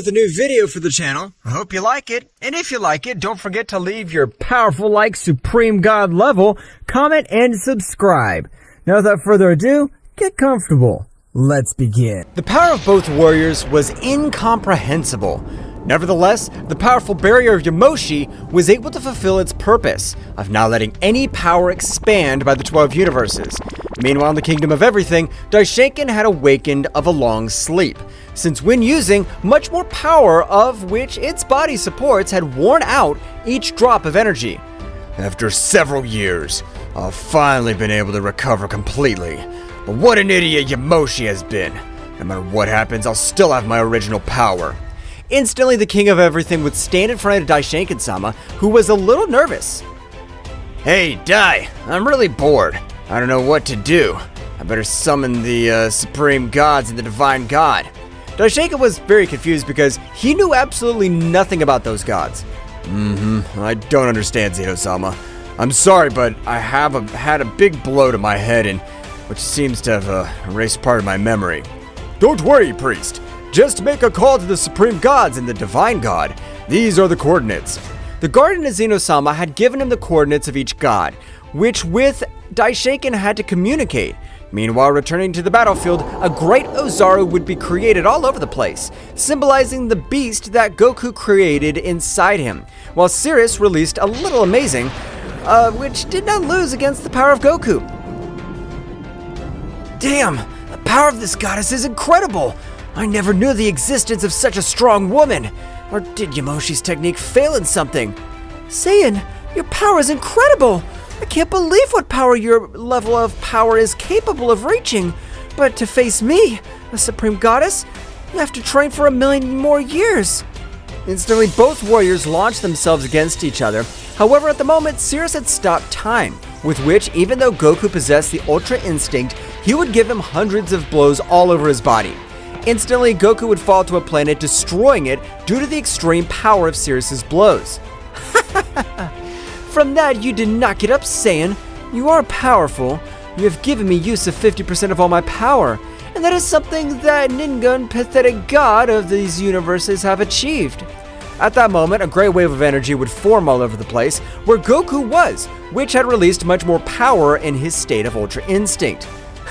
with a new video for the channel. I hope you like it, and if you like it, don't forget to leave your powerful like Supreme God level, comment, and subscribe. Now without further ado, get comfortable. Let's begin. The power of both warriors was incomprehensible. Nevertheless, the powerful barrier of Yamoshi was able to fulfill its purpose of not letting any power expand by the 12 universes. Meanwhile, in the Kingdom of Everything, Daishinkan had awakened of a long sleep, since when using much more power of which its body supports had worn out each drop of energy. After several years, I've finally been able to recover completely. But what an idiot Yamoshi has been. No matter what happens, I'll still have my original power. Instantly, the King of Everything would stand in front of Daishinkan-sama, who was a little nervous. Hey, Dai, I'm really bored. I don't know what to do. I better summon the Supreme Gods and the Divine God. Daishinkan was very confused because he knew absolutely nothing about those gods. I don't understand, Zeno-sama. I'm sorry, but I have had a big blow to my head, and which seems to have erased part of my memory. Don't worry, priest. Just make a call to the Supreme Gods and the Divine God. These are the coordinates. The guardian of Zeno-sama had given him the coordinates of each god, which with Daishinkan had to communicate. Meanwhile, returning to the battlefield, a great Ozaru would be created all over the place, symbolizing the beast that Goku created inside him, while Sirrus released a little amazing, which did not lose against the power of Goku. Damn, the power of this goddess is incredible! I never knew the existence of such a strong woman. Or did Yamoshi's technique fail in something? Saiyan, your power is incredible! I can't believe what power your level of power is capable of reaching. But to face me, a supreme goddess, you have to train for 1,000,000 more years. Instantly, both warriors launched themselves against each other. However, at the moment, Sirrus had stopped time, with which, even though Goku possessed the Ultra Instinct, he would give him hundreds of blows all over his body. Instantly, Goku would fall to a planet, destroying it due to the extreme power of Sirrus's blows. From that, you did not get up, Saiyan. You are powerful. You have given me use of 50% of all my power, and that is something that Ningun, pathetic god of these universes, have achieved. At that moment, a great wave of energy would form all over the place where Goku was, which had released much more power in his state of Ultra Instinct.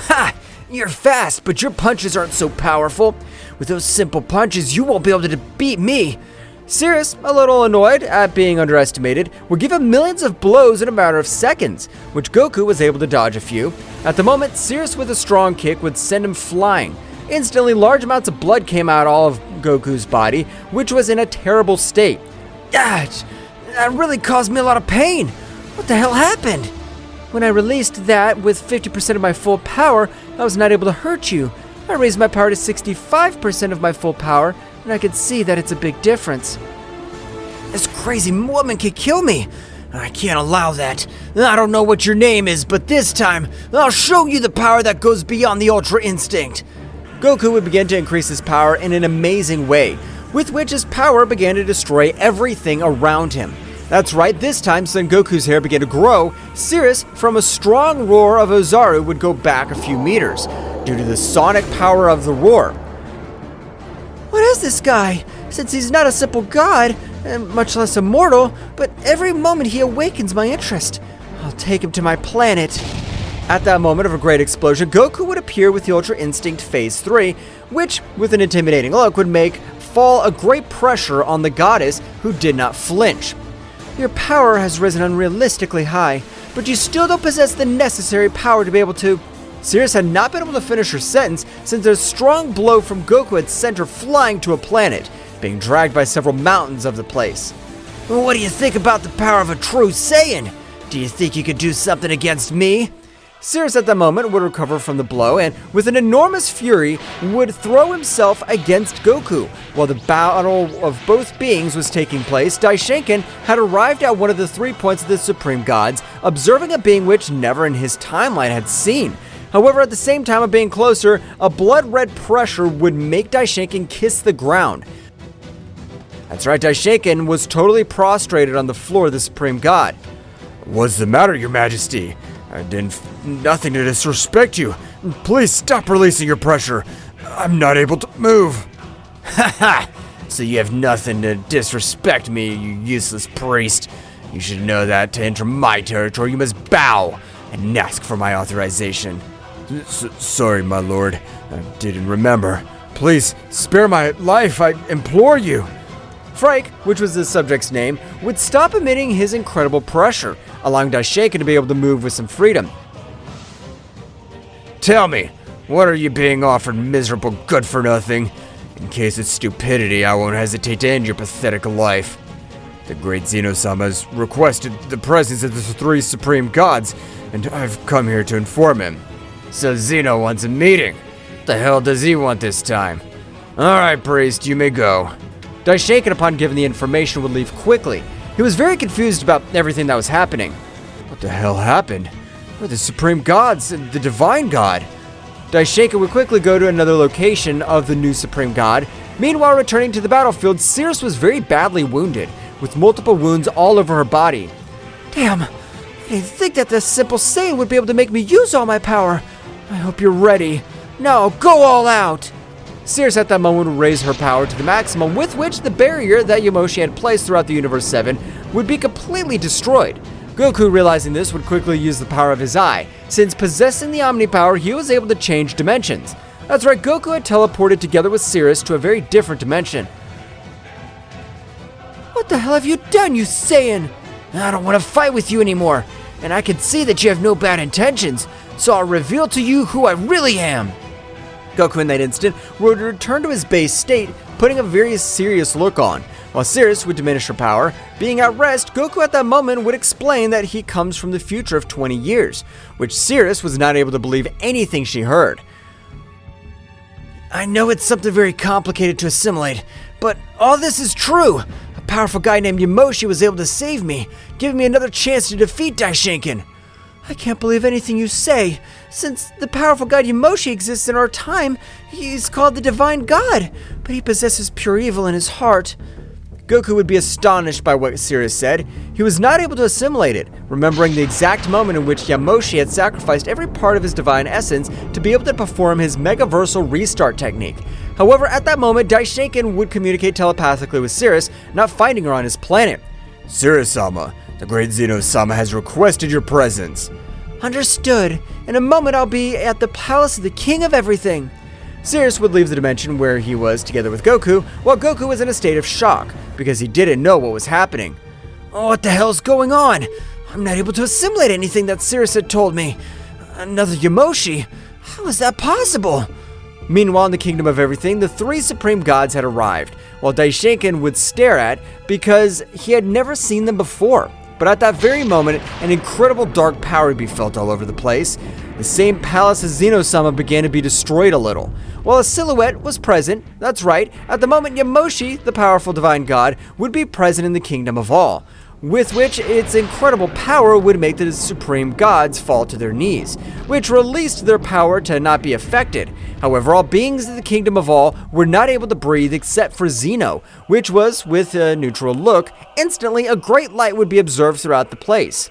Ha! You're fast, but your punches aren't so powerful. With those simple punches, you won't be able to beat me. Sirrus, a little annoyed at being underestimated, would give him millions of blows in a matter of seconds, which Goku was able to dodge a few. At the moment, Sirrus with a strong kick would send him flying. Instantly, large amounts of blood came out all of Goku's body, which was in a terrible state. That really caused me a lot of pain. What the hell happened? When I released that with 50% of my full power, I was not able to hurt you. I raised my power to 65% of my full power, and I could see that it's a big difference. This crazy woman could kill me. I can't allow that. I don't know what your name is, but this time, I'll show you the power that goes beyond the Ultra Instinct. Goku would begin to increase his power in an amazing way, with which his power began to destroy everything around him. That's right, this time Son Goku's hair began to grow. Sirrus, from a strong roar of Ozaru, would go back a few meters, due to the sonic power of the roar. What is this guy? Since he's not a simple god, and much less a mortal, but every moment he awakens my interest. I'll take him to my planet. At that moment of a great explosion, Goku would appear with the Ultra Instinct Phase 3, which, with an intimidating look, would make fall a great pressure on the goddess, who did not flinch. Your power has risen unrealistically high, but you still don't possess the necessary power to be able to... Sirrus had not been able to finish her sentence since a strong blow from Goku had sent her flying to a planet, being dragged by several mountains of the place. What do you think about the power of a true Saiyan? Do you think you could do something against me? Sirrus at the moment would recover from the blow and, with an enormous fury, would throw himself against Goku. While the battle of both beings was taking place, Daishinkan had arrived at one of the 3 points of the Supreme Gods, observing a being which never in his timeline had seen. However, at the same time of being closer, a blood-red pressure would make Daishinkan kiss the ground. That's right, Daishinkan was totally prostrated on the floor of the Supreme God. What's the matter, Your Majesty? I did nothing to disrespect you. Please stop releasing your pressure. I'm not able to move. Ha ha! So you have nothing to disrespect me, you useless priest. You should know that to enter my territory, you must bow and ask for my authorization. Sorry, my lord. I didn't remember. Please, spare my life, I implore you. Frank, which was the subject's name, would stop emitting his incredible pressure, allowing Daishinkan to be able to move with some freedom. Tell me, what are you being offered, miserable good-for-nothing? In case it's stupidity, I won't hesitate to end your pathetic life. The great Zeno-sama has requested the presence of the three supreme gods, and I've come here to inform him. So Zeno wants a meeting. What the hell does he want this time? Alright, priest, you may go. Daishinkan, upon giving the information, would leave quickly. He was very confused about everything that was happening. What the hell happened? We're the supreme gods and the divine god. Daishinkan would quickly go to another location of the new supreme god. Meanwhile, returning to the battlefield, Sirrus was very badly wounded, with multiple wounds all over her body. Damn, I didn't think that this simple Saiyan would be able to make me use all my power. I hope you're ready. Now, go all out! Sirrus at that moment would raise her power to the maximum, with which the barrier that Yamoshi had placed throughout the Universe 7 would be completely destroyed. Goku, realizing this, would quickly use the power of his eye. Since possessing the Omni power, he was able to change dimensions. That's right, Goku had teleported together with Sirrus to a very different dimension. What the hell have you done, you Saiyan? I don't want to fight with you anymore, and I can see that you have no bad intentions, so I'll reveal to you who I really am. Goku in that instant would return to his base state, putting a very serious look on. While Sirrus would diminish her power, being at rest, Goku at that moment would explain that he comes from the future of 20 years, which Sirrus was not able to believe anything she heard. I know it's something very complicated to assimilate, but all this is true. A powerful guy named Yamoshi was able to save me, giving me another chance to defeat Daishinkan. I can't believe anything you say. Since the powerful god Yamoshi exists in our time, he's called the Divine God, but he possesses pure evil in his heart. Goku would be astonished by what Sirrus said. He was not able to assimilate it, remembering the exact moment in which Yamoshi had sacrificed every part of his divine essence to be able to perform his MEGAVERSAL restart technique. However, at that moment, Daishinkan would communicate telepathically with Sirrus, not finding her on his planet. Sirrus-sama, the great Zeno-sama has requested your presence. Understood. In a moment, I'll be at the palace of the king of everything. Sirrus would leave the dimension where he was together with Goku, while Goku was in a state of shock, because he didn't know what was happening. Oh, what the hell's going on? I'm not able to assimilate anything that Sirrus had told me. Another Yamoshi? How is that possible? Meanwhile, in the kingdom of everything, the three supreme gods had arrived, while Daishinkan would stare at because he had never seen them before. But at that very moment, an incredible dark power would be felt all over the place. The same palace as Zeno-sama began to be destroyed a little. While a silhouette was present, that's right, at the moment Yamoshi, the powerful divine god, would be present in the kingdom of all, with which its incredible power would make the supreme gods fall to their knees, which released their power to not be affected. However, all beings in the kingdom of all were not able to breathe except for Zeno, which was, with a neutral look, instantly a great light would be observed throughout the place.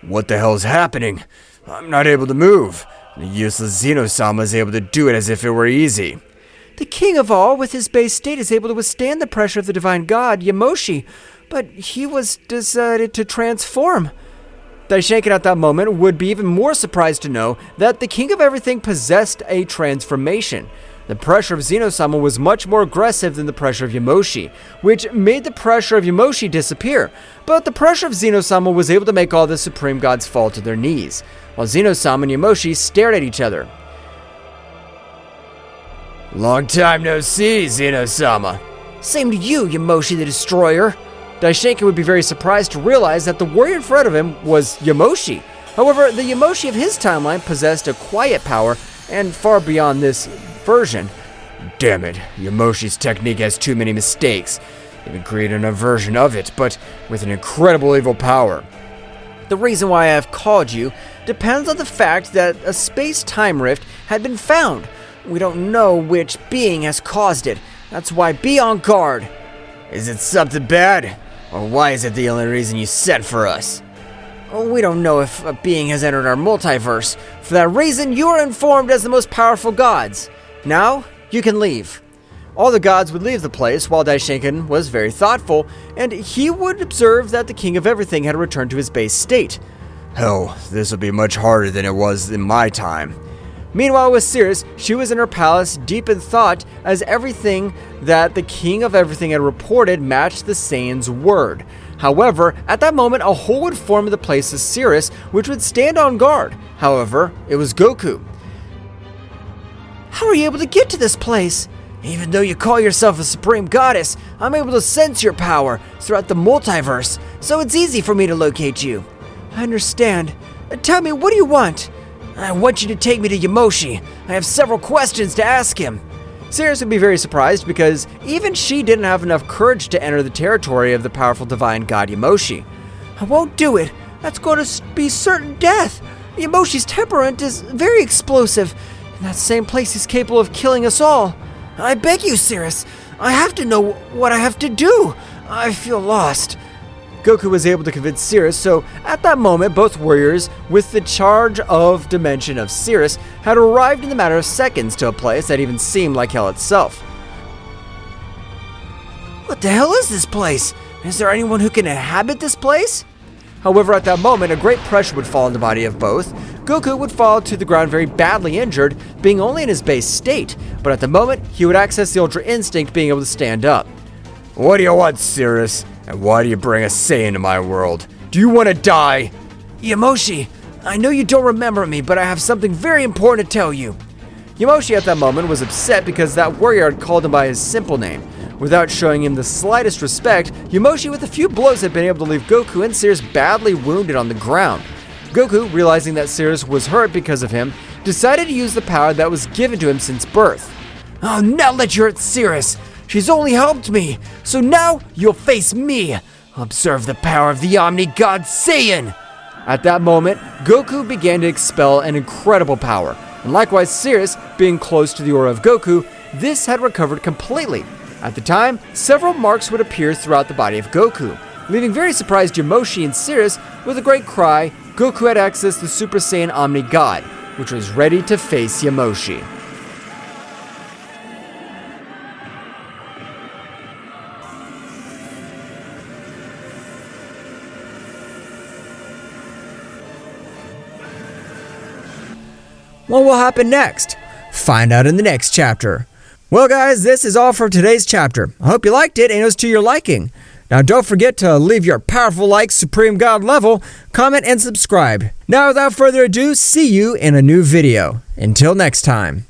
What the hell is happening? I'm not able to move. The useless Zeno-sama is able to do it as if it were easy. The king of all, with his base state, is able to withstand the pressure of the divine god, Yamoshi, but he was decided to transform. Daishinkan at that moment would be even more surprised to know that the king of everything possessed a transformation. The pressure of Zeno-sama was much more aggressive than the pressure of Yamoshi, which made the pressure of Yamoshi disappear, but the pressure of Zeno-sama was able to make all the supreme gods fall to their knees, while Zeno-sama and Yamoshi stared at each other. Long time no see, Zeno-sama. Same to you, Yamoshi the Destroyer. Daishinkan would be very surprised to realize that the warrior in front of him was Yamoshi. However, the Yamoshi of his timeline possessed a quiet power, and far beyond this version. Damn it, Yamoshi's technique has too many mistakes. Even created a version of it, but with an incredible evil power. The reason why I have called you depends on the fact that a space-time rift had been found. We don't know which being has caused it. That's why be on guard. Is it something bad? Or why is it the only reason you sent for us? We don't know if a being has entered our multiverse. For that reason, you are informed as the most powerful gods. Now, you can leave. All the gods would leave the place while Daishinkan was very thoughtful, and he would observe that the king of everything had returned to his base state. Hell, this will be much harder than it was in my time. Meanwhile, with Sirrus, she was in her palace deep in thought as everything that the king of everything had reported matched the Saiyan's word. However, at that moment, a hole would form in the place of Sirrus, which would stand on guard. However, it was Goku. How are you able to get to this place? Even though you call yourself a supreme goddess, I'm able to sense your power throughout the multiverse, so it's easy for me to locate you. I understand. Tell me, what do you want? I want you to take me to Yamoshi. I have several questions to ask him. Sirrus would be very surprised because even she didn't have enough courage to enter the territory of the powerful divine god Yamoshi. I won't do it. That's going to be certain death. Yamoshi's temperament is very explosive. In that same place, he's capable of killing us all. I beg you, Sirrus. I have to know what I have to do. I feel lost. Goku was able to convince Sirrus, so at that moment, both warriors, with the charge of dimension of Sirrus, had arrived in the matter of seconds to a place that even seemed like hell itself. What the hell is this place? Is there anyone who can inhabit this place? However, at that moment, a great pressure would fall on the body of both. Goku would fall to the ground very badly injured, being only in his base state, but at the moment, he would access the Ultra Instinct, being able to stand up. What do you want, Sirrus? And why do you bring a Saiyan to my world? Do you want to die? Yamoshi, I know you don't remember me, but I have something very important to tell you. Yamoshi at that moment was upset because that warrior had called him by his simple name. Without showing him the slightest respect, Yamoshi with a few blows had been able to leave Goku and Sirrus badly wounded on the ground. Goku, realizing that Sirrus was hurt because of him, decided to use the power that was given to him since birth. Oh, now let you hurt Sirrus. She's only helped me, so now you'll face me. Observe the power of the Omni God Saiyan. At that moment, Goku began to expel an incredible power, and likewise Sirrus, being close to the aura of Goku, this had recovered completely. At the time, several marks would appear throughout the body of Goku, leaving very surprised Yamoshi and Sirrus with a great cry. Goku had accessed the Super Saiyan Omni God, which was ready to face Yamoshi. What will happen next? Find out in the next chapter. Well guys, this is all for today's chapter. I hope you liked it and it was to your liking. Now don't forget to leave your powerful like Supreme God level, comment and subscribe. Now without further ado, see you in a new video. Until next time.